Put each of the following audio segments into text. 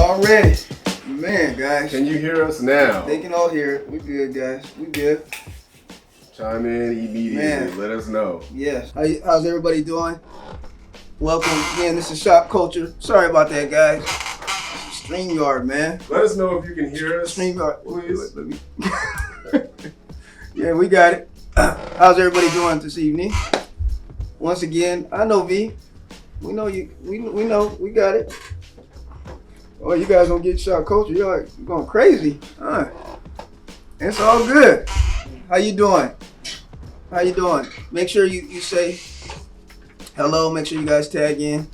Already. Man, guys. Can you hear us now? They can all hear it. We good, guys. We good. Chime in immediately. Man. Let us know. Yes. How's everybody doing? Welcome. Again, this is Shop Culture. Sorry about that, guys. StreamYard, man. Let us know if you can hear us. StreamYard. Please. Let me. Yeah, we got it. How's everybody doing this evening? Once again, I know V. We know you. We know. We got it. Oh, you guys don't get Shop Culture. You're going crazy. It's all good. How you doing? How you doing? Make sure you say hello. Make sure you guys tag in.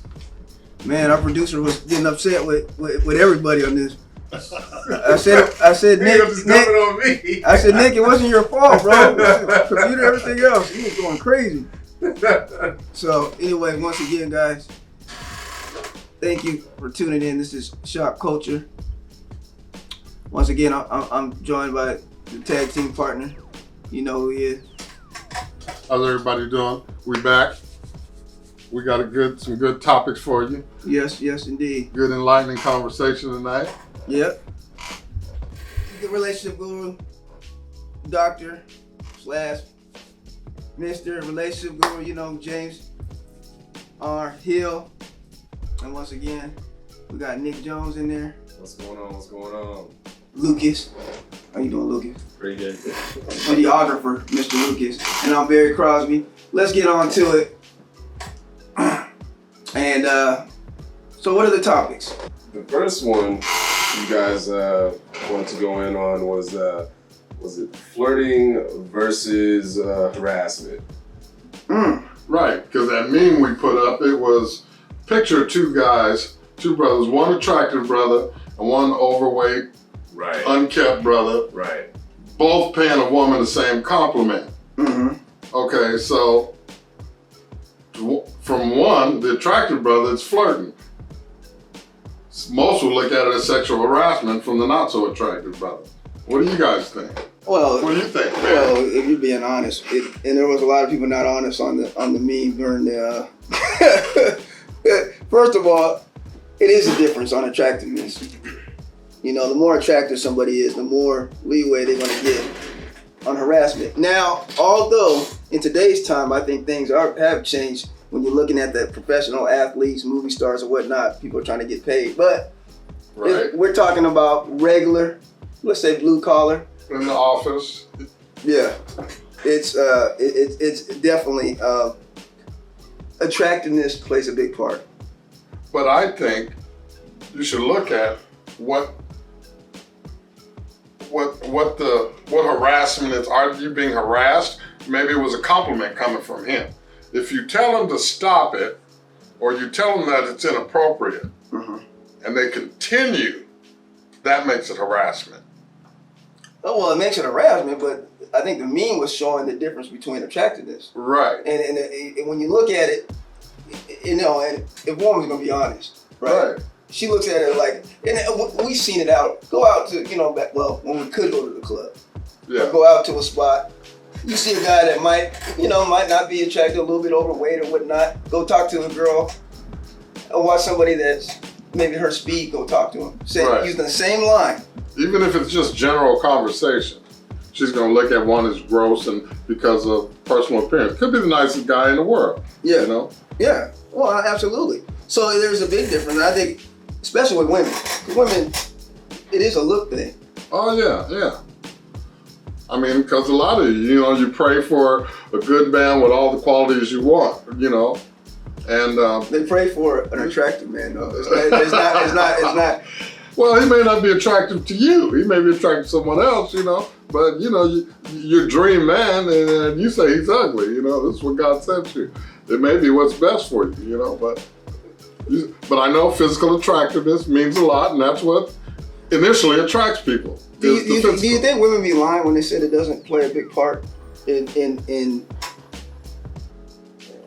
Man, our producer was getting upset with everybody on this. I said, Nick, on me. I said, Nick, it wasn't your fault, bro. Computer, everything else. He was going crazy. So anyway, once again, guys, thank you for tuning in. This is Shop Culture. Once again, I'm joined by the tag team partner. You know who he is. How's everybody doing? We back. We got some good topics for you. Yes, indeed. Good enlightening conversation tonight. Yep. The relationship guru, Dr. / Mr. Relationship Guru, you know, James R. Hill. And once again, we got Nick Jones in there. What's going on? Lucas. How you doing, Lucas? Pretty good. Videographer, Mr. Lucas. And I'm Barry Crosby. Let's get on to it. And so what are the topics? The first one you guys wanted to go in on was it flirting versus harassment? Right, because that meme we put up, it was picture two brothers, one attractive brother and one overweight, right, unkept brother, right, both paying a woman the same compliment. Mm-hmm. Okay, so from one, the attractive brother, it's flirting. Most would look at it as sexual harassment from the not so attractive brother. What do you guys think? Well, What do you think, man? well, if you're being honest, and there was a lot of people not honest on the meme during the. First of all, it is a difference on attractiveness. You know, the more attractive somebody is, the more leeway they're going to get on harassment. Now, although in today's time, I think things have changed when you're looking at the professional athletes, movie stars, or whatnot. People are trying to get paid, but Right. we're talking about regular, let's say blue collar. In the office. Yeah, it's definitely attractiveness plays a big part. But I think you should look at what harassment is. Are you being harassed? Maybe it was a compliment coming from him. If you tell him to stop it, or you tell him that it's inappropriate, and they continue, that makes it harassment. Oh, well, it makes it harassment, but I think the meme was showing the difference between attractiveness. Right. And when you look at it, you know, and if woman's gonna be honest, right? She looks at it like, and we've seen it go out to, you know, when we could go to the club. Yeah. Go out to a spot. You see a guy that might not be attractive, a little bit overweight or whatnot. Go talk to a girl. Or watch somebody that's maybe her speed, go talk to him. Using the same line. Even if it's just general conversation, she's gonna look at one as gross and because of personal appearance. Could be the nicest guy in the world. Yeah. You know? Yeah. Well, absolutely. So there's a big difference. I think, especially with women. 'Cause women, it is a look thing. Oh yeah. I mean, because a lot of you pray for a good man with all the qualities you want, and They pray for an attractive man, though. It's not. well, he may not be attractive to you. He may be attracted to someone else, But your dream man, and you say he's ugly. This is what God sent you. It may be what's best for you, But I know physical attractiveness means a lot, and that's what initially attracts people. Do you think women be lying when they said it doesn't play a big part in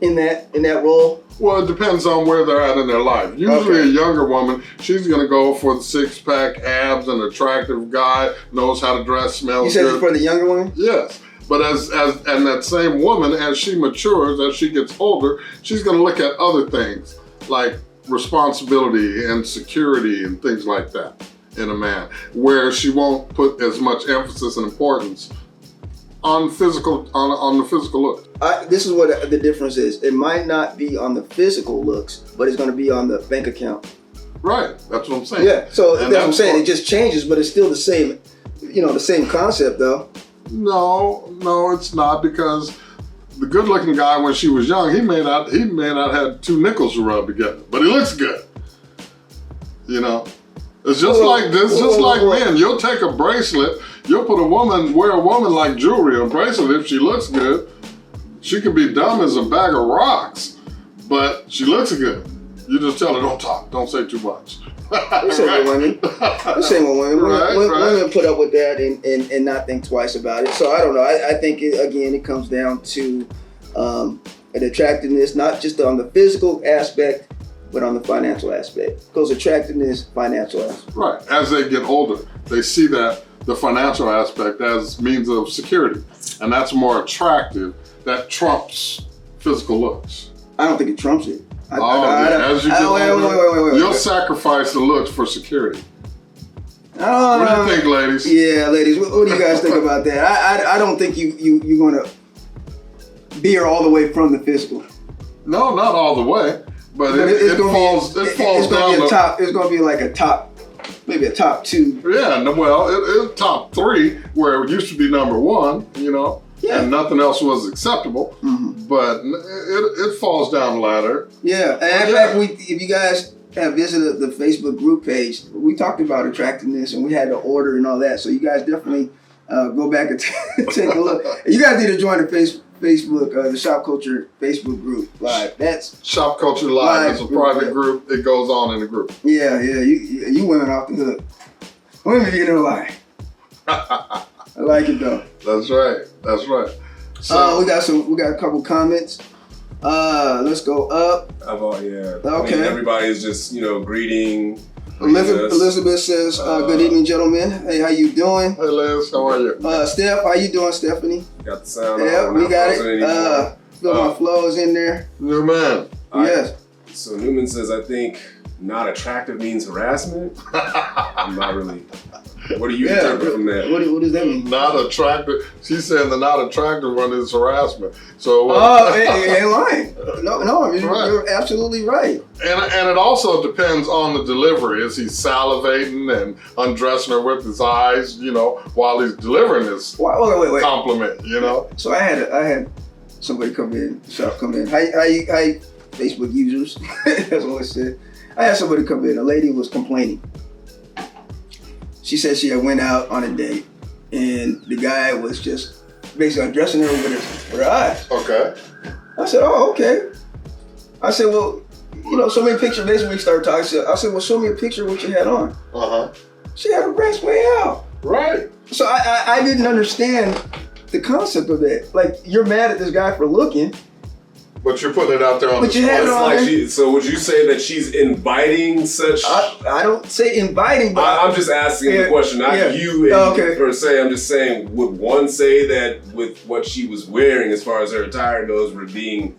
that role? Well, it depends on where they're at in their life. Usually a younger woman, she's going to go for the six-pack abs, an attractive guy, knows how to dress, smells good. You said good. for the younger woman? Yes. But and that same woman, as she matures, as she gets older, she's going to look at other things like responsibility and security and things like that in a man, where she won't put as much emphasis and importance on the physical look. This is what the difference is. It might not be on the physical looks, but it's going to be on the bank account. Right, that's what I'm saying. Yeah, so And that's what I'm saying. It just changes, but it's still the same, the same concept though. No, it's not, because the good-looking guy when she was young, he may not have 2 nickels to rub together, but he looks good. It's just like this, just like men. You'll take a bracelet, you'll wear a woman like jewelry, a bracelet if she looks good. She could be dumb as a bag of rocks, but she looks good. You just tell her, don't talk, don't say too much. The same with women. The same with women. Right. Women put up with that and not think twice about it. So I don't know. I think, it comes down to an attractiveness, not just on the physical aspect, but on the financial aspect. Because attractiveness, financial aspect. Right. As they get older, they see that the financial aspect as means of security. And that's more attractive. That trumps physical looks. I don't think it trumps it. As you get older, wait. you'll sacrifice the looks for security. What do you think, ladies? Yeah, ladies. What do you guys think about that? I don't think you're going to veer all the way from the physical. No, not all the way, but it falls down. It's going to be like a top, maybe a top 2. Yeah, well, it's top 3 where it used to be number 1. Yeah. And nothing else was acceptable, but it falls down the ladder. Yeah, and in fact, if you guys have visited the Facebook group page, we talked about attractiveness and we had the order and all that. So you guys definitely go back and take a look. You guys need to join the Facebook, the Shop Culture Facebook group live. That's Shop Culture Live is a private group. It goes on in the group. Yeah. You women off the hook. Women get in the line. I like it though. That's right. So we got a couple comments. Let's go up. Yeah. Okay. Everybody's just, greeting. Elizabeth says, good evening, gentlemen. Hey, how you doing? Hey, Liz, how are you? Steph, how you doing, Stephanie? Got the sound Yeah, on. we got it. Feel my flows in there. New man. Yes. So Newman says, I think not attractive means harassment. I'm not really. What do you interpret from that? What does that mean? Not attractive. She's saying the not attractive one is harassment. So. Ain't lying. No, you're absolutely right. And it also depends on the delivery. Is he salivating and undressing her with his eyes, while he's delivering this Wait. compliment, So I had somebody come in. Hi, Facebook users. That's what I said. I had somebody come in. A lady was complaining. She said she had went out on a date and the guy was just basically undressing her with her eyes. Okay. I said, oh, okay. I said, well, show me a picture. Basically, we started talking. I said, well, show me a picture of what you had on. She had her breast way out. Right. So I didn't understand the concept of that. Like, you're mad at this guy for looking. But you're putting it out there on But the you had spot. it on. So would you say that she's inviting such? I don't say inviting, but I'm just asking the question, not you per se. I'm just saying, would one say that with what she was wearing, as far as her attire goes, being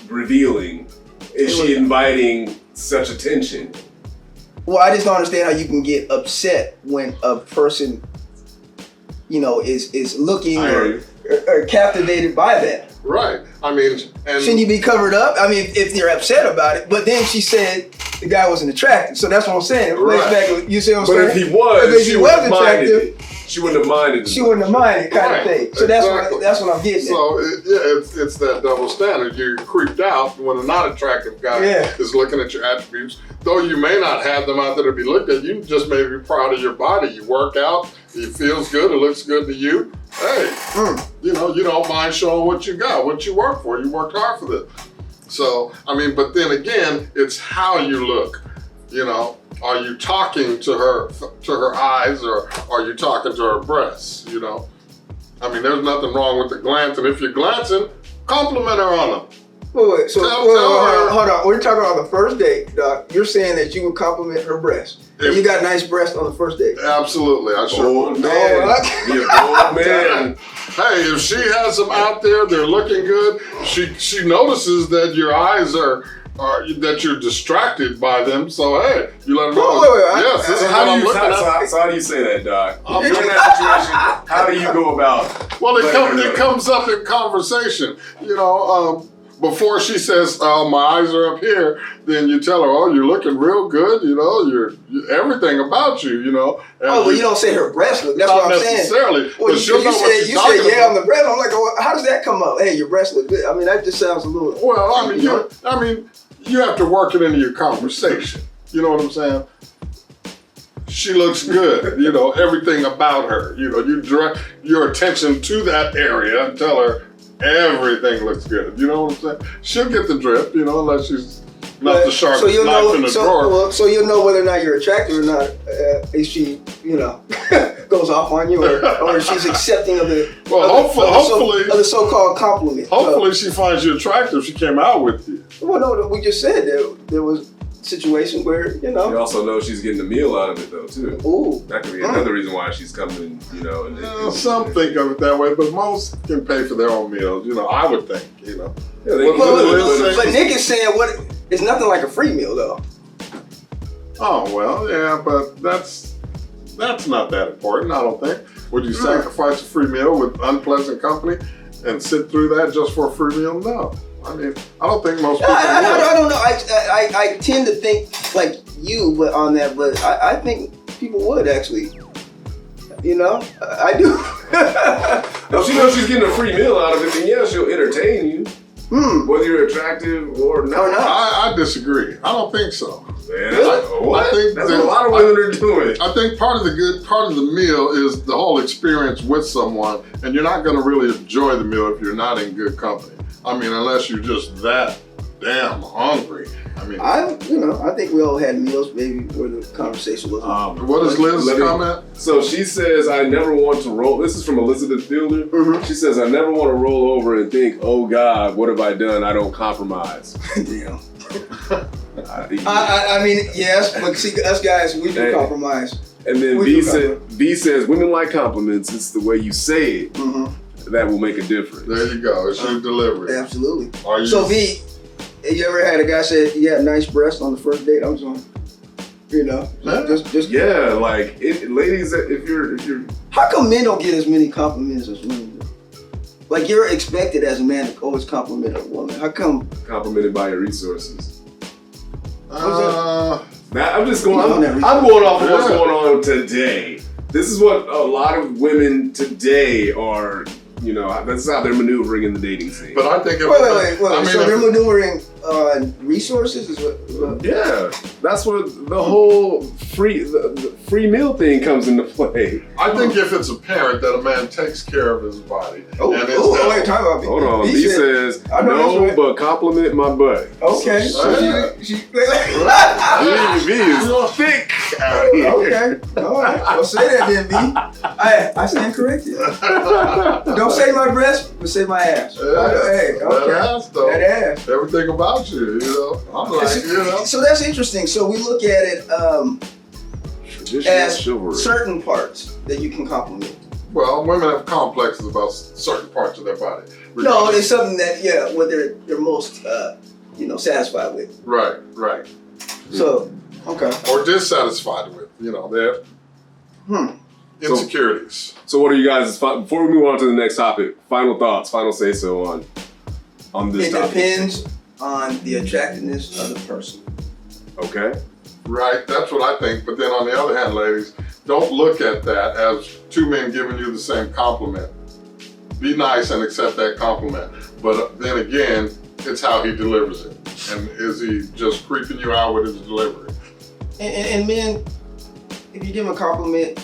revealing, is she inviting such attention? Well, I just don't understand how you can get upset when a person, is looking or captivated by that. Right. I mean, and shouldn't you be covered up? I mean, if you're upset about it. But then she said the guy wasn't attractive, so that's what I'm saying. Right. You see what I'm saying? But if he was, she wouldn't have minded. She wouldn't have minded. She wouldn't have minded, kind of thing. So that's what I'm getting at. So it's that double standard. You're creeped out when a not attractive guy is looking at your attributes. Though you may not have them out there to be looked at, you just may be proud of your body. You work out, it feels good, it looks good to you. Hey, you don't mind showing what you got, what you work for. You worked hard for this. So, I mean, but then again, it's how you look. Are you talking to her eyes, or are you talking to her breasts? I mean, there's nothing wrong with the glance, and if you're glancing, compliment her on them. Wait. So hold on. We're talking about the first date, Doc. You're saying that you would compliment her breast. And you got nice breasts on the first date. Absolutely, I sure would. Man. Hey, if she has them out there, they're looking good. She notices that your eyes are that you're distracted by them. So hey, you let them know. Yes, this is what I'm looking at. So how do you say that, Doc? If you're in that situation, how do you go about? Well, it comes up in conversation. You know, before she says, "Oh, my eyes are up here," then you tell her, "Oh, you're looking real good." You know, you're everything about you. You know. Well, you don't say her breast look. That's what I'm saying. Not necessarily. Well, you said yeah on the breast. I'm like, well, how does that come up? Hey, your breast look good. I mean, that just sounds a little. Well, I mean, you have to work it into your conversation. You know what I'm saying? She looks good. You know, everything about her. You know, you direct your attention to that area and tell her everything looks good. You know what I'm saying? She'll get the drift, you know, unless she's not the sharpest knife in the drawer. So you'll know whether or not you're attractive or not if she, you know, goes off on you or she's accepting of the hopefully of the so-called compliment. Hopefully she finds you attractive. She came out with you. Well, no, we just said there was a situation where, you know. You also know she's getting a meal out of it though too. Ooh. That could be another reason why she's coming, you know. Some think of it that way, but most can pay for their own meals. You know, I would think. You know. Yeah, but Nick is saying it's nothing like a free meal though. Oh well, yeah, but that's not that important. I don't think. Would you sacrifice a free meal with unpleasant company and sit through that just for a free meal? No. I mean, I don't think most people would. I don't know. I tend to think like you, but on that, but I think people would actually. You know, I do. If she knows she's getting a free meal out of it, then yeah, she'll entertain you. Whether you're attractive or not. I disagree. I don't think so. Man, I think that's what a lot of women are doing. I think part of the meal is the whole experience with someone, and you're not going to really enjoy the meal if you're not in good company. I mean, unless you're just that damn hungry. I mean, I think we all had meals, maybe, where the conversation was. What is Liz's comment? So she says, "I never want to roll." This is from Elizabeth Fielder. Mm-hmm. She says, "I never want to roll over and think, oh God, what have I done? I don't compromise." Damn. I mean, yes, but see, us guys, we do compromise. And then B says, "Women like compliments. It's the way you say it that will make a difference." There you go. It's your delivery. Absolutely. So V, you ever had a guy say you had nice breasts on the first date? I'm just, you know, just yeah, like ladies, if you're. How come men don't get as many compliments as women do? Like you're expected as a man to always compliment a woman. How come? Complimented by your resources. Now I'm just going. I'm going off of what's going on today. This is what a lot of women today are. You know, that's how they're maneuvering in the dating scene. But I think wait. So they're maneuvering resources is what? Yeah, that's what the whole the free meal thing comes into play. I think if it's apparent that a man takes care of his body. Hold on. He says no, but compliment my butt. Okay. She is thick out here. Okay. All right. Well, say that then, B. I stand corrected. Don't say my breast, but say my ass. Hey, okay. That ass. Everything about you, you know. I'm like, you know. So that's interesting. So we look at it as chivalry. Certain parts that you can compliment. Well, women have complexes about certain parts of their body. No, it's something that what they're most satisfied with. Right. So okay. Or dissatisfied with. You know, they have insecurities. So what are you guys? Before we move on to the next topic, final thoughts, final say so on this topic. It depends on the attractiveness of the person. Okay. Right, that's what I think. But then on the other hand, ladies, don't look at that as two men giving you the same compliment. Be nice and accept that compliment. But then again, it's how he delivers it. And is he just creeping you out with his delivery? And men, if you give him a compliment,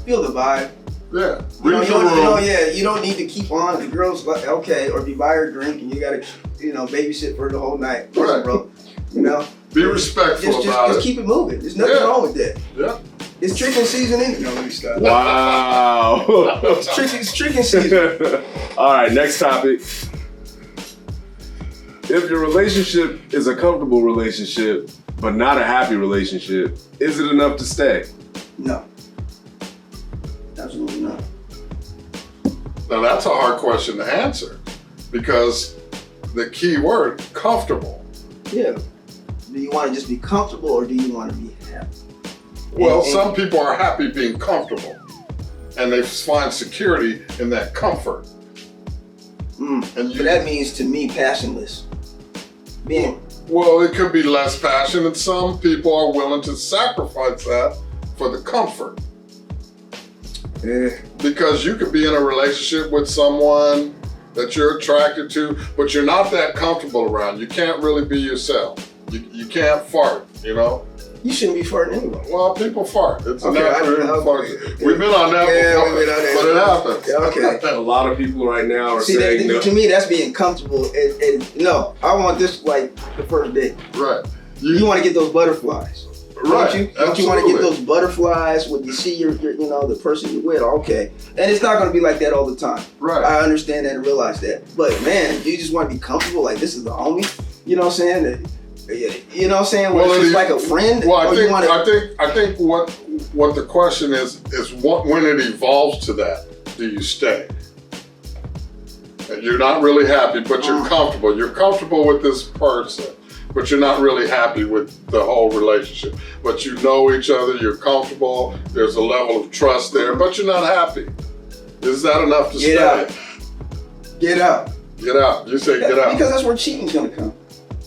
feel the vibe. Yeah. You don't need to keep on. The girl's like, okay, or if you buy her a drink and you gotta, babysit for her the whole night. Right. Bro, Be respectful about it. Just keep it moving. There's nothing wrong with that. Yeah. It's chicken season in it. No, let me stop. Wow. It's chicken season. All right, next topic. If your relationship is a comfortable relationship, but not a happy relationship, is it enough to stay? No. Absolutely not. Now that's a hard question to answer because the key word, comfortable. Yeah. Do you want to just be comfortable or do you want to be happy? Well, some people are happy being comfortable, and they find security in that comfort. But that means to me passionless. Well, it could be less passion, and some people are willing to sacrifice that for the comfort. Yeah. Because you could be in a relationship with someone that you're attracted to, but you're not that comfortable around. You can't really be yourself. You can't fart, you know? You shouldn't be farting anyway. Well, people fart. It's a Okay, natural fart. We've been on that before, we've been on that. but it happens. Yeah, okay. A lot of people right now are See, saying no. To me, that's being comfortable. And no, I want this like the first date. Right. You want to get those butterflies. Right. Don't you want to get those butterflies when you see your the person you're with? Okay. And it's not going to be like that all the time. Right. I understand that and realize that. But man, you just want to be comfortable. Like, this is the homie. You know what I'm saying? You know what I'm saying? Well, it's just like a friend. Well, I think what the question is when it evolves to that, do you stay? And you're not really happy, but you're comfortable. You're comfortable with this person, but you're not really happy with the whole relationship. But you know each other, you're comfortable, there's a level of trust there, but you're not happy. Is that enough to stay? Get out. Get out. You say get out. Because that's where cheating's going to come.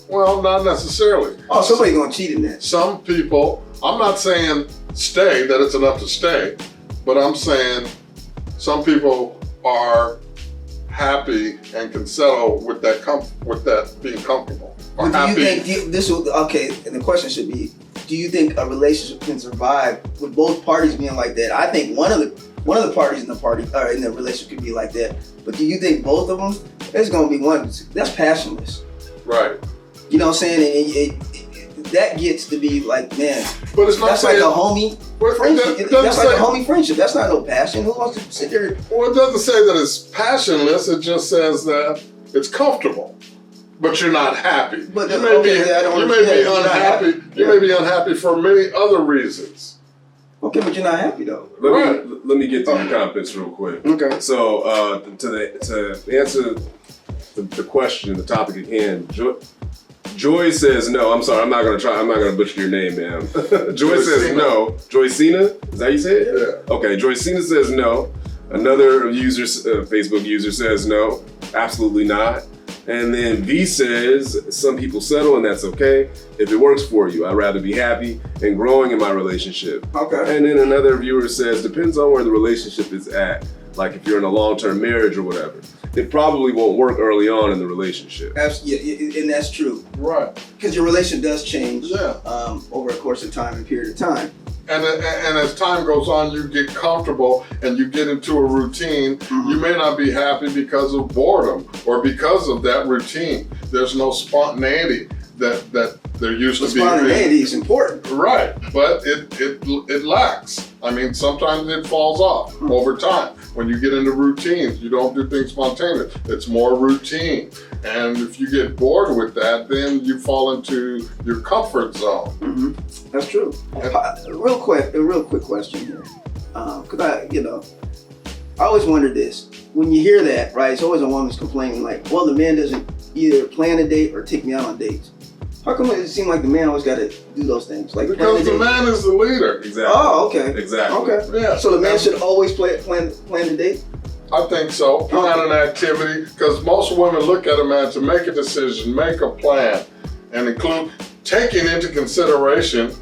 Well, not necessarily. Oh, somebody's going to cheat in that. Some people, I'm not saying stay, that it's enough to stay, but I'm saying some people are happy and can settle with that being comfortable. But do you think and the question should be, do you think a relationship can survive with both parties being like that? I think one of the parties in the relationship could be like that. But do you think both of them? There's going to be one that's passionless. Right. You know what I'm saying? And that gets to be like, man, but it's not that's like a homie friendship. That's like a homie friendship. That's not no passion. Who wants to sit there? Well, it doesn't say that it's passionless. It just says that it's comfortable, but you're not happy. But you may be unhappy. You may be unhappy for many other reasons. Okay, but you're not happy though. Let me get to your comments real quick. Okay. So to answer the question, the topic at hand, Joy says no. I'm sorry. I'm not gonna butcher your name, ma'am. Joy says no. Joycina, is that how you say it? Yeah. Okay. Joycina says no. Another user, Facebook user, says no. Absolutely not. And then V says some people settle and that's okay if it works for you. I'd rather be happy and growing in my relationship. Okay. And then another viewer says depends on where the relationship is at. Like if you're in a long-term marriage or whatever. It probably won't work early on in the relationship. And that's true. Right. Because your relationship does change over a course of time and period of time. And as time goes on, you get comfortable and you get into a routine. You may not be happy because of boredom or because of that routine. There's no spontaneity that there used to be. Spontaneity is important. Right, but it lacks. I mean, sometimes it falls off over time. When you get into routines, you don't do things spontaneous. It's more routine. And if you get bored with that, then you fall into your comfort zone. That's true. A real quick question here. Because I always wondered this. When you hear that, right, it's always a woman's complaining like, well, the man doesn't either plan a date or take me out on dates. How come it seems like the man always got to do those things? Like because the man is the leader. Exactly. Oh, okay. Exactly. Okay. Yeah. So the man should always plan the date? I think so. Plan an activity, because most women look at a man to make a decision, make a plan, and include taking into consideration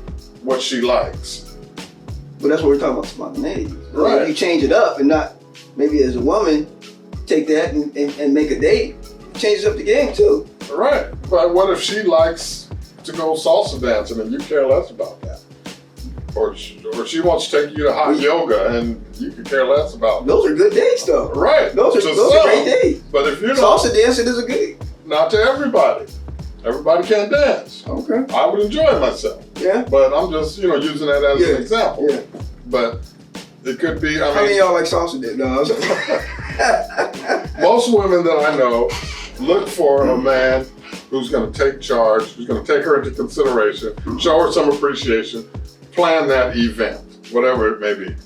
what she likes. But that's what we're talking about, spontaneity. Right. If you change it up and not, maybe as a woman, take that and make a date, changes up the game too. Right. But what if she likes to go salsa dancing and you care less about that? Or she wants to take you to hot yoga and you can care less about that. Those are good dates though. Right. Those are great dates. But if you don't, salsa dancing is a good. Not to everybody. Everybody can't dance. Okay. I would enjoy myself. Yeah. But I'm just, using that as an example. Yeah. But it could be, How many of y'all like salsa dancing? No, most women that I know look for a man who's going to take charge, who's going to take her into consideration, show her some appreciation, plan that event, whatever it may be.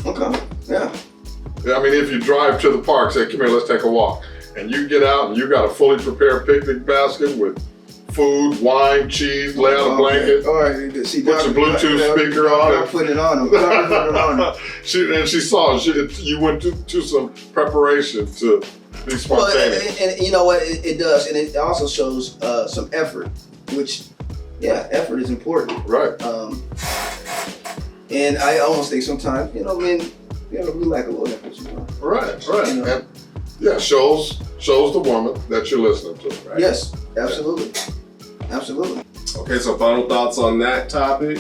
Okay. Yeah. I mean, if you drive to the park, say, come here, let's take a walk. and you get out and you got a fully prepared picnic basket with food, wine, cheese, lay out a blanket. All right, see, put your Bluetooth speaker on. I'm putting it on him. She saw you went to some preparation to be spontaneous. And you know what? It does, and it also shows some effort, which, effort is important. Right. And I almost think sometimes, men, we lack a little effort. Right. And shows the woman that you're listening to. Right? Yes, absolutely. Absolutely. Okay, so final thoughts on that topic.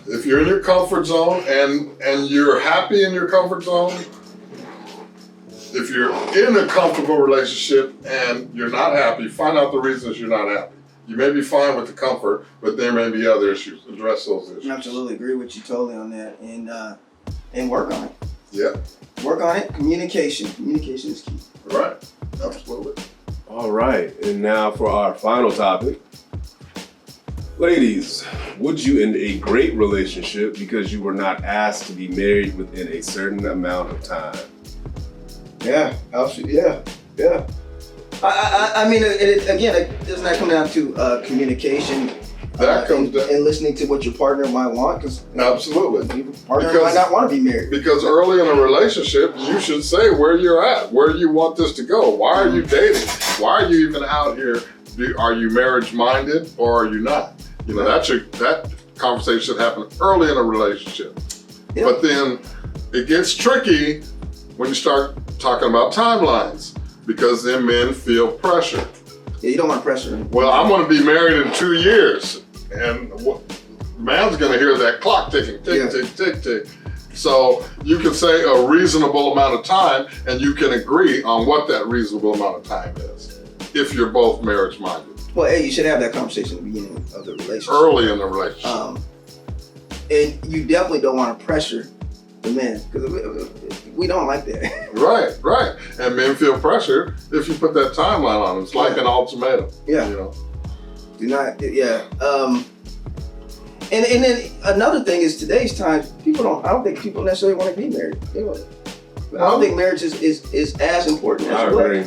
If you're in your comfort zone and you're happy in your comfort zone, if you're in a comfortable relationship and you're not happy, find out the reasons you're not happy. You may be fine with the comfort, but there may be other issues. Address those issues. I absolutely agree with you totally on that, and work on it. Yeah. Work on it. Communication. Communication is key. Right. Absolutely. All right, and now for our final topic. Ladies, would you end a great relationship because you were not asked to be married within a certain amount of time? Yeah, absolutely. Yeah. I mean, again, doesn't that come down to communication? That comes down and listening to what your partner might want, because absolutely, your partner might not want to be married. Because early in a relationship, you should say where you're at, where you want this to go. Why are you dating? Why are you even out here? Are you marriage minded or are you not? That conversation should happen early in a relationship. Yeah. But then it gets tricky when you start talking about timelines, because then men feel pressure. Yeah, you don't want to pressure him. Well, I'm going to be married in 2 years, and man's going to hear that clock ticking, tick, tick, tick, tick. So you can say a reasonable amount of time, and you can agree on what that reasonable amount of time is, if you're both marriage minded. Well, hey, you should have that conversation at the beginning of the relationship. Early in the relationship. And you definitely don't want to pressure the men, because we don't like that. Right. And men feel pressured if you put that timeline on them. It's like an ultimatum. Yeah. Do not, and then another thing is, today's time, I don't think people necessarily want to be married. I don't think marriage is as important as I agree.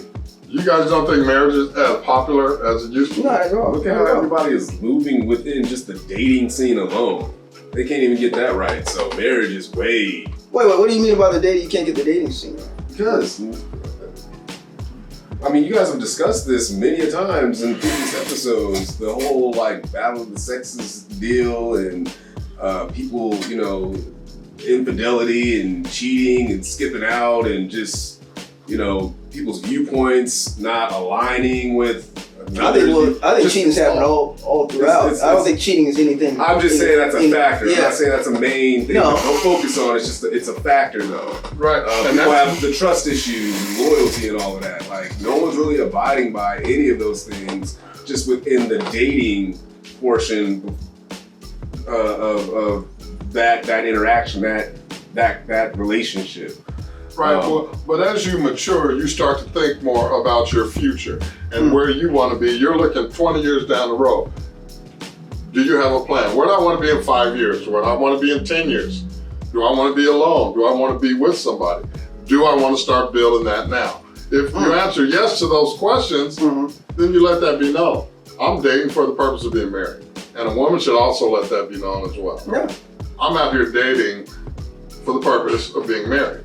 You guys don't think marriage is as popular as it used to be? Not at all. Look at how everybody is moving within just the dating scene alone. They can't even get that right, so marriage is way... Wait, what do you mean about the dating? You can't get the dating scene right? Because, I mean, you guys have discussed this many a times in previous episodes, the whole, battle of the sexes deal, and people, infidelity and cheating and skipping out, and just, people's viewpoints not aligning with... I think cheating's happening all throughout. I don't think cheating is anything. I'm just saying that's a factor. Yeah. I'm not saying that's a main thing. No. Don't focus on it. It's a factor though. Right. And people have the trust issues, and loyalty, and all of that. No one's really abiding by any of those things just within the dating portion of that interaction, that relationship. Right, but as you mature, you start to think more about your future and where you want to be. You're looking 20 years down the road. Do you have a plan? Where do I want to be in 5 years? Where do I want to be in 10 years? Do I want to be alone? Do I want to be with somebody? Do I want to start building that now? If you answer yes to those questions, then you let that be known. I'm dating for the purpose of being married. And a woman should also let that be known as well. Yeah. I'm out here dating for the purpose of being married.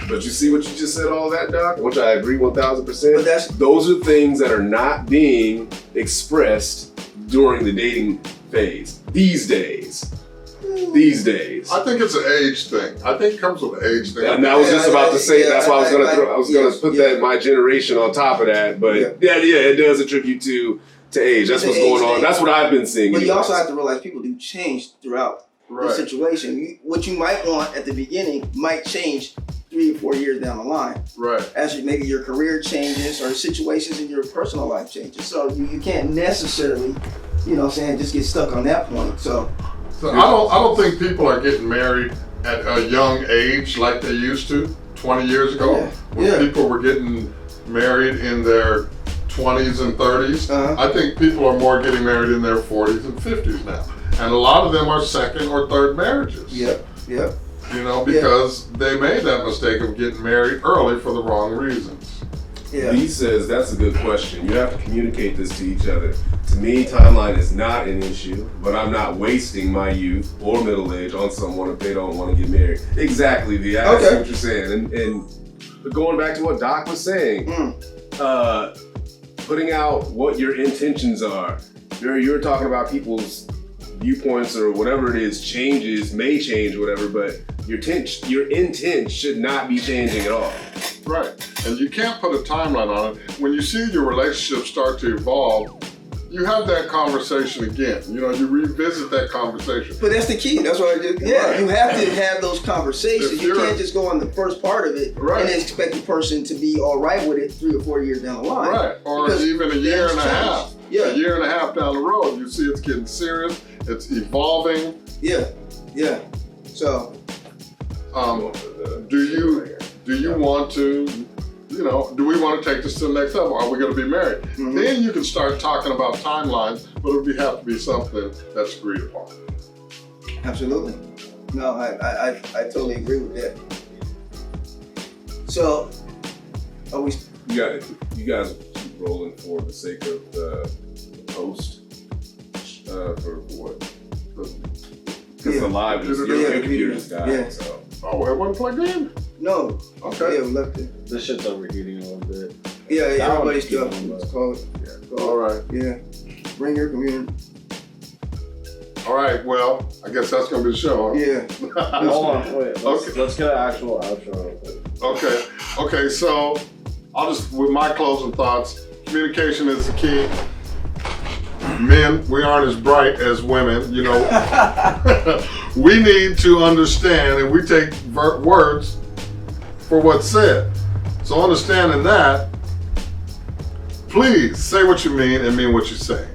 But you see what you just said, all that, Doc? Which I agree 1,000%. But those are things that are not being expressed during the dating phase these days. I think it's an age thing. I think it comes with an age thing. And I was just about to say, that's why I was going to put that my generation on top of that. But it does attribute to age. That's what's going on. That's what I've been seeing. But you also have to realize people do change throughout the situation. What you might want at the beginning might change 3 or 4 years down the line. Right. As maybe your career changes or situations in your personal life changes. So you can't necessarily, just get stuck on that point. So I don't think people are getting married at a young age like they used to 20 years ago. When people were getting married in their 20s and 30s. I think people are more getting married in their 40s and 50s now. And a lot of them are second or third marriages. Yep. You know, because they made that mistake of getting married early for the wrong reasons. Yeah. He says that's a good question. You have to communicate this to each other. To me, timeline is not an issue, but I'm not wasting my youth or middle age on someone if they don't want to get married. Exactly, V. I see what you're saying. And going back to what Doc was saying, putting out what your intentions are. You're talking about people's viewpoints or whatever it is may change, whatever, but your intent should not be changing at all. Right. And you can't put a timeline on it. When you see your relationship start to evolve, you have that conversation again. You know, you revisit that conversation. But that's the key. That's what I did. Yeah, right. You have to have those conversations. You can't just go on the first part of it and expect the person to be all right with it 3 or 4 years down the line. Right. Or even a year and a half. Yeah. A year and a half down the road, you see it's getting serious. It's evolving. Yeah. Yeah. So, do you want to? You know, do we want to take this to the next level? Are we going to be married? Mm-hmm. Then you can start talking about timelines, but it would have to be something that's agreed upon. Absolutely. No, I totally agree with that. So, you guys keep rolling for the sake of the post for what? Because the live your computer's died. Yeah. So. Oh, it wasn't plugged in? No. Okay. Yeah, we left it. This shit's overheating a little bit. Yeah, everybody's still. Let's call it. Yeah. All right. Yeah. Bring your computer. All right. Well, I guess that's gonna be the show. Huh? Yeah. Hold on. Wait. Let's get an actual outro. Okay. Okay. So I'll just with my closing thoughts. Communication is the key. Men, we aren't as bright as women. You know, we need to understand, and we take words for what's said. So understanding that, please say what you mean and mean what you say.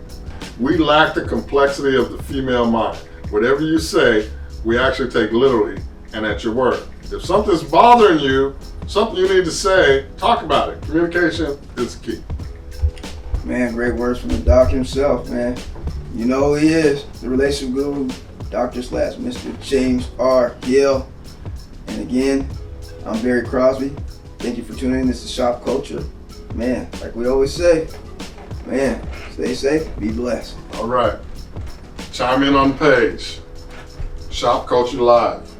We lack the complexity of the female mind. Whatever you say, we actually take literally and at your word. If something's bothering you, something you need to say, talk about it. Communication is key. Man, great words from the doc himself, man. You know who he is, the relationship guru, Dr. / Mr. James R. Hill. And again, I'm Barry Crosby. Thank you for tuning in. This is Shop Culture. Man, like we always say, man, stay safe, be blessed. All right. Chime in on the page. Shop Culture Live.